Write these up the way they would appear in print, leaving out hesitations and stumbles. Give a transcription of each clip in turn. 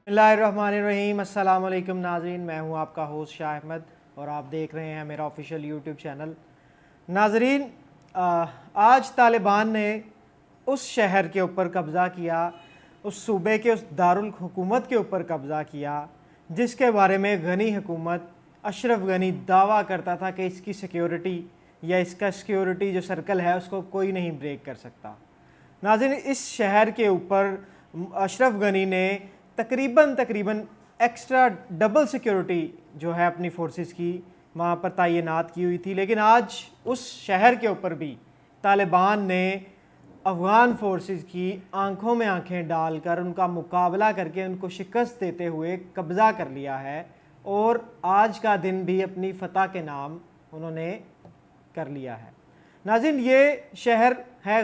बिस्मिल्लाहिर्रहमानिर्रहीम। अस्सलाम वालेकुम नाज़रीन, मैं हूं आपका होस्ट शाह अहमद और आप देख रहे हैं मेरा ऑफिशियल यूट्यूब चैनल। नाज़रीन, आज तालिबान ने उस शहर के ऊपर कब्ज़ा किया, उस सूबे के उस दारुल हुकूमत के ऊपर कब्ज़ा किया जिसके बारे में गनी हुकूमत अशरफ गनी दावा करता था कि इसकी सिक्योरिटी या इसका सिक्योरिटी जो सर्कल है उसको कोई नहीं ब्रेक कर सकता। नाज़रीन, इस शहर के ऊपर अशरफ गनी ने तकरीबन एक्स्ट्रा डबल सिक्योरिटी जो है अपनी फोर्सेस की वहाँ पर तैनात की हुई थी, लेकिन आज उस शहर के ऊपर भी तालिबान ने अफ़गान फोर्सेस की आंखों में आंखें डालकर उनका मुकाबला करके उनको शिकस्त देते हुए कब्ज़ा कर लिया है और आज का दिन भी अपनी फ़तह के नाम उन्होंने कर लिया है। नाज़रीन, ये शहर है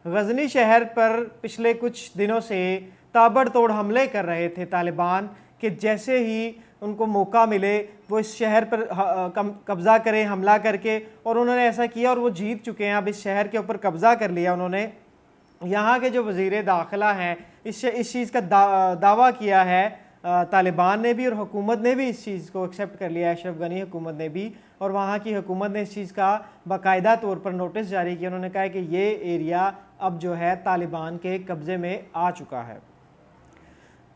गज़नी शहर पर पिछले कुछ दिनों से ताबड़तोड़ हमले कर रहे थे तालिबान कि जैसे ही उनको मौका मिले वो इस शहर पर कब्ज़ा करें हमला करके, और उन्होंने ऐसा किया और वो जीत चुके हैं। अब इस शहर के ऊपर कब्ज़ा कर लिया उन्होंने। यहाँ के जो वज़ीर दाखिला हैं इस चीज़ का दावा किया है तालिबान ने भी और हुकूमत ने भी इस चीज़ को एक्सेप्ट कर लिया है, अशरफ गनी हुकूमत ने भी, और वहाँ की हुकूमत ने इस चीज़ का बाकायदा तौर पर नोटिस जारी किया। उन्होंने कहा कि ये एरिया अब जो है तालिबान के कब्ज़े में आ चुका है।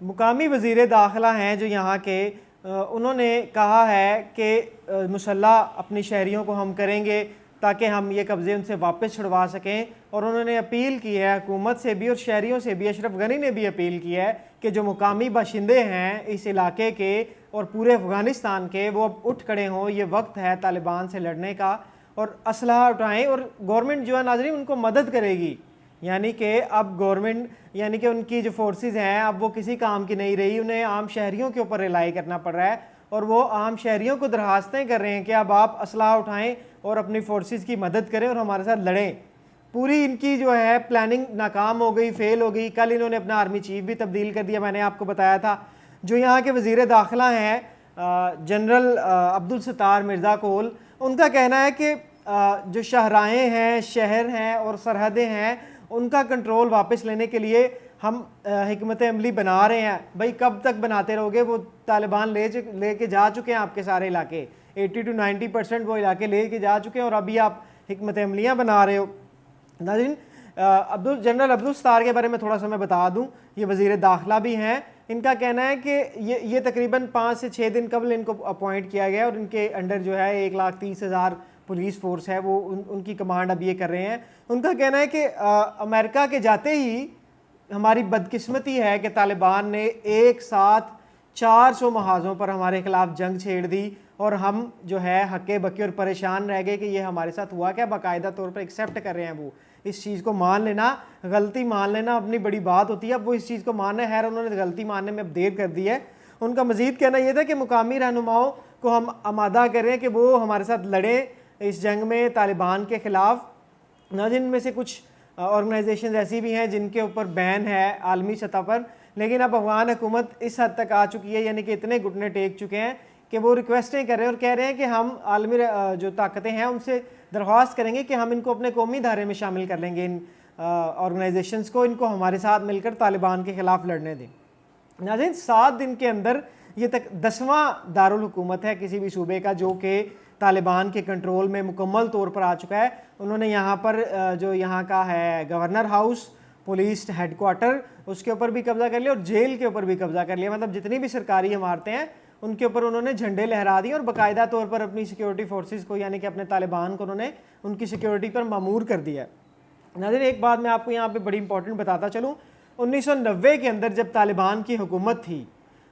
मुकामी वज़ीर दाखिला हैं जो यहाँ के, उन्होंने कहा है कि मुसल्ला अपनी शहरियों को हम करेंगे ताकि हम ये कब्ज़े उनसे वापस छुड़वा सकें, और उन्होंने अपील की है हुकूमत से भी और शहरियों से भी। अशरफ गनी ने भी अपील की है कि जो मुकामी बाशिंदे हैं इस इलाके के और पूरे अफ़गानिस्तान के, वो अब उठ खड़े हों। ये वक्त है तालिबान से लड़ने का और असलहा उठाएँ, और गवर्नमेंट जो है नाज़रीन उनको मदद करेगी। यानी कि अब गवर्नमेंट यानी कि उनकी जो फोर्सेस हैं अब वो किसी काम की नहीं रही, उन्हें आम शहरियों के ऊपर रिलाई करना पड़ रहा है, और वो आम शहरियों को दरखास्तें कर रहे हैं कि अब आप असलहा उठाएं और अपनी फोर्सेस की मदद करें और हमारे साथ लड़ें। पूरी इनकी जो है प्लानिंग नाकाम हो गई, फेल हो गई। कल इन्होंने अपना आर्मी चीफ भी तब्दील कर दिया, मैंने आपको बताया था। जो यहाँ के वज़ीर दाखिला हैं जनरल अब्दुल सत्तार मिर्ज़ा कोल, उनका कहना है कि जो शाहराहें हैं, शहर हैं और सरहदें हैं, उनका कंट्रोल वापस लेने के लिए हम हिकमत अमली बना रहे हैं। भाई कब तक बनाते रहोगे? वो तालिबान लेके जा चुके हैं आपके सारे इलाके, 80 to 90% वो इलाके लेके जा चुके हैं और अभी आप हिकमत अमलियाँ बना रहे हो। नाज़रीन, जनरल अब्दुल सत्तार के बारे में थोड़ा सा मैं बता दूं, ये वज़ीर दाखिला भी हैं। इनका कहना है कि ये तकरीबन 5 से 6 दिन कबल इनको अपॉइंट किया गया और इनके अंडर जो है 1,30,000 पुलिस फोर्स है, वो उनकी कमांड अब ये कर रहे हैं। उनका कहना है कि अमेरिका के जाते ही हमारी बदकिस्मती है कि तालिबान ने एक साथ 400 महाजों पर हमारे खिलाफ जंग छेड़ दी और हम जो है हक्के बक्के और परेशान रह गए कि ये हमारे साथ हुआ क्या। बाकायदा तौर पर एक्सेप्ट कर रहे हैं वो इस चीज़ को। मान लेना, गलती मान लेना अपनी बड़ी बात होती है। अब वो इस चीज़ को मानना है, खैर उन्होंने गलती मानने में अब देर कर दी है। उनका मज़ीद कहना यह था कि मुकामी रहनुमाओं को हम आमादा करें कि वो हमारे साथ लड़ें इस जंग में तालिबान के ख़िलाफ़। जिनमें से कुछ ऑर्गेनाइजेशन ऐसी भी हैं जिनके ऊपर बैन है आलमी सतह पर, लेकिन अब अफ़गान हुकूमत इस हद तक आ चुकी है, यानी कि इतने घुटने टेक चुके हैं कि वो रिक्वेस्टें कर रहे हैं और कह रहे हैं कि हम आलमी जो ताकतें हैं उनसे दरख्वास्त करेंगे कि हम इनको अपने कौमी धारे में शामिल कर लेंगे, इन ऑर्गेनाइजेशंस को, इनको हमारे साथ मिलकर तालिबान के ख़िलाफ़ लड़ने दें। नाज़रीन, 7 दिन के अंदर ये तक 10वां दारुल हुकूमत है किसी भी सूबे का जो कि तालिबान के कंट्रोल में मुकम्मल तौर पर आ चुका है। उन्होंने यहाँ पर जो यहाँ का है गवर्नर हाउस, पुलिस हेडक्वार्टर, उसके ऊपर भी कब्ज़ा कर लिया और जेल के ऊपर भी कब्ज़ा कर लिया। मतलब जितनी भी सरकारी इमारतें हैं उनके ऊपर उन्होंने झंडे लहरा दिए और बाकायदा तौर पर अपनी सिक्योरिटी फोर्सेस को, यानी कि अपने तालिबान को, उन्होंने उनकी सिक्योरिटी पर मामूर कर दिया। नाज़रीन, एक बात मैं आपको यहाँ पर बड़ी इंपॉर्टेंट बताता चलूँ। 1990 के अंदर जब तालिबान की हुकूमत थी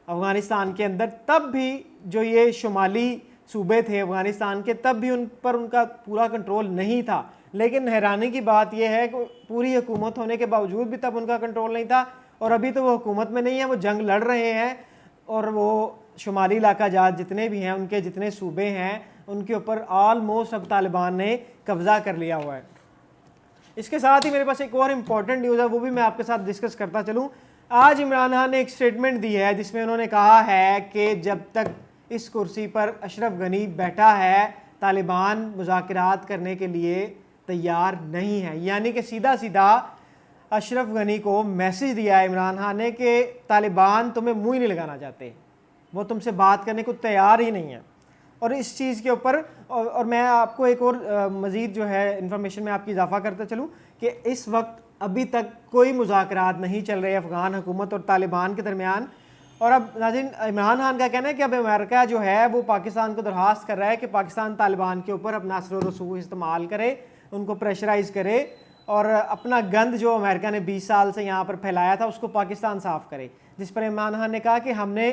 अफ़गानिस्तान के अंदर, तब भी जो ये शुमाली सूबे थे अफ़गानिस्तान के, तब भी उन पर उनका पूरा कंट्रोल नहीं था। लेकिन हैरानी की बात यह है कि पूरी हुकूमत होने के बावजूद भी तब उनका कंट्रोल नहीं था, और अभी तो वो हुकूमत में नहीं है, वो जंग लड़ रहे हैं और वो शुमाली इलाका जात जितने भी हैं, उनके जितने सूबे हैं, उनके ऊपर ऑलमोस्ट अब तालिबान ने कब्ज़ा कर लिया हुआ है। इसके साथ ही मेरे पास एक और इम्पॉर्टेंट न्यूज़ है, वो भी मैं आपके साथ डिस्कस करता चलूँ। आज इमरान खान ने एक स्टेटमेंट दी है जिसमें उन्होंने कहा है कि जब तक इस कुर्सी पर अशरफ गनी बैठा है तालिबान मुज़ाकरात करने के लिए तैयार नहीं है। यानी कि सीधा सीधा अशरफ गनी को मैसेज दिया है इमरान खान ने कि तालिबान तुम्हें मुंह ही नहीं लगाना चाहते, वो तुमसे बात करने को तैयार ही नहीं है। और इस चीज़ के ऊपर और मैं आपको एक और मज़ीद जो है इन्फॉर्मेशन में आपकी इजाफा करता चलूँ कि इस वक्त अभी तक कोई मुज़ाकरात नहीं चल रहे अफ़गान हुकूमत और तालिबान के दरमियान। और अब नाज़रीन, इमरान खान का कहना है कि अब अमेरिका जो है वो पाकिस्तान को दरख्वास्त कर रहा है कि पाकिस्तान तालिबान के ऊपर अपना असर और रसूख इस्तेमाल करे, उनको प्रेशराइज़ करे और अपना गंद जो अमेरिका ने 20 साल से यहाँ पर फैलाया था उसको पाकिस्तान साफ़ करे। जिस पर इमरान खान ने कहा कि हमने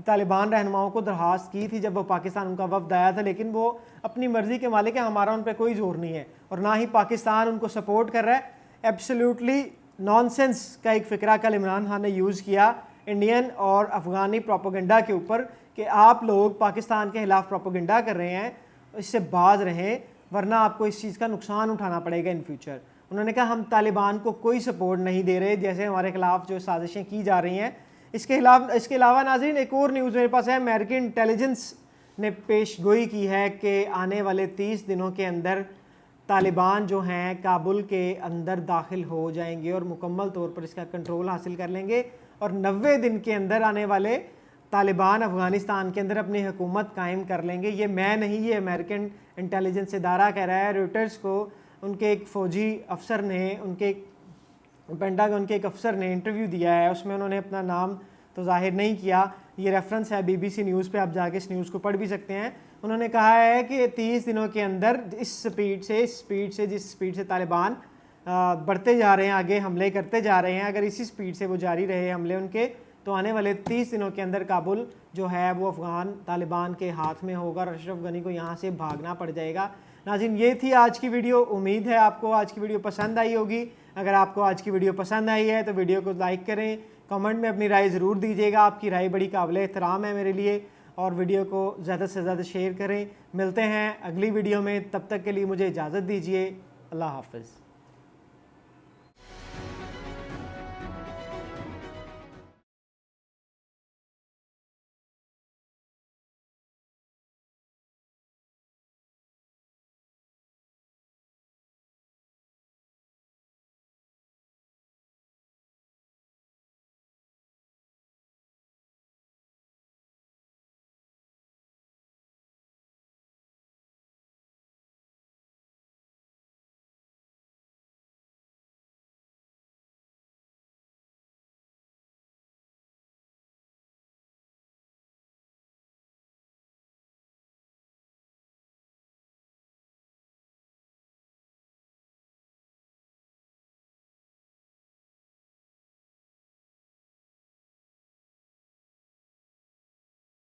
तालिबान रहनुमाओं को दरख्वास्त की थी जब वो पाकिस्तान उनका वफ्द आया था, लेकिन वो अपनी मर्ज़ी के मालिक है, हमारा उन पर कोई ज़ोर नहीं है और ना ही पाकिस्तान उनको सपोर्ट कर रहा है। एब्सोल्युटली नॉनसेंस का एक फ़िक्रा कल इमरान खान ने यूज़ किया इंडियन और अफ़गानी प्रोपेगेंडा के ऊपर कि आप लोग पाकिस्तान के ख़िलाफ़ प्रोपेगेंडा कर रहे हैं, इससे बाज रहें वरना आपको इस चीज़ का नुकसान उठाना पड़ेगा इन फ्यूचर। उन्होंने कहा हम तालिबान को कोई सपोर्ट नहीं दे रहे जैसे हमारे ख़िलाफ़ जो साजिशें की जा रही हैं। इसके अलावा नाज़रीन एक और न्यूज़ मेरे पास है। अमेरिकन इंटेलिजेंस ने पेशगोई की है कि आने वाले 30 दिनों के अंदर तालिबान जो हैं काबुल के अंदर दाखिल हो जाएंगे और मुकम्मल तौर पर इसका कंट्रोल हासिल कर लेंगे और 90 दिन के अंदर आने वाले तालिबान अफ़गानिस्तान के अंदर अपनी हुकूमत कायम कर लेंगे। ये मैं नहीं, ये अमेरिकन इंटेलिजेंस इदारा कह रहा है। रॉयटर्स को उनके एक फ़ौजी अफसर ने, उनके पेंटागन के एक अफसर ने इंटरव्यू दिया है, उसमें उन्होंने अपना नाम तो जाहिर नहीं किया। ये रेफरेंस है BBC न्यूज़ पे, आप जाके इस न्यूज़ को पढ़ भी सकते हैं। उन्होंने कहा है कि 30 दिनों के अंदर जिस स्पीड से तालिबान बढ़ते जा रहे हैं, आगे हमले करते जा रहे हैं, अगर इसी स्पीड से वो जारी रहे हमले उनके, तो आने वाले 30 दिनों के अंदर काबुल जो है वो अफ़गान तालिबान के हाथ में होगा और अशरफ गनी को यहाँ से भागना पड़ जाएगा। नाज़रीन, ये थी आज की वीडियो। उम्मीद है आपको आज की वीडियो पसंद आई होगी। अगर आपको आज की वीडियो पसंद आई है तो वीडियो को लाइक करें, कमेंट में अपनी राय ज़रूर दीजिएगा, आपकी राय बड़ी काबिल एहतराम है मेरे लिए। और वीडियो को ज़्यादा से ज़्यादा शेयर करें। मिलते हैं अगली वीडियो में, तब तक के लिए मुझे इजाज़त दीजिए। अल्लाह हाफ़िज़।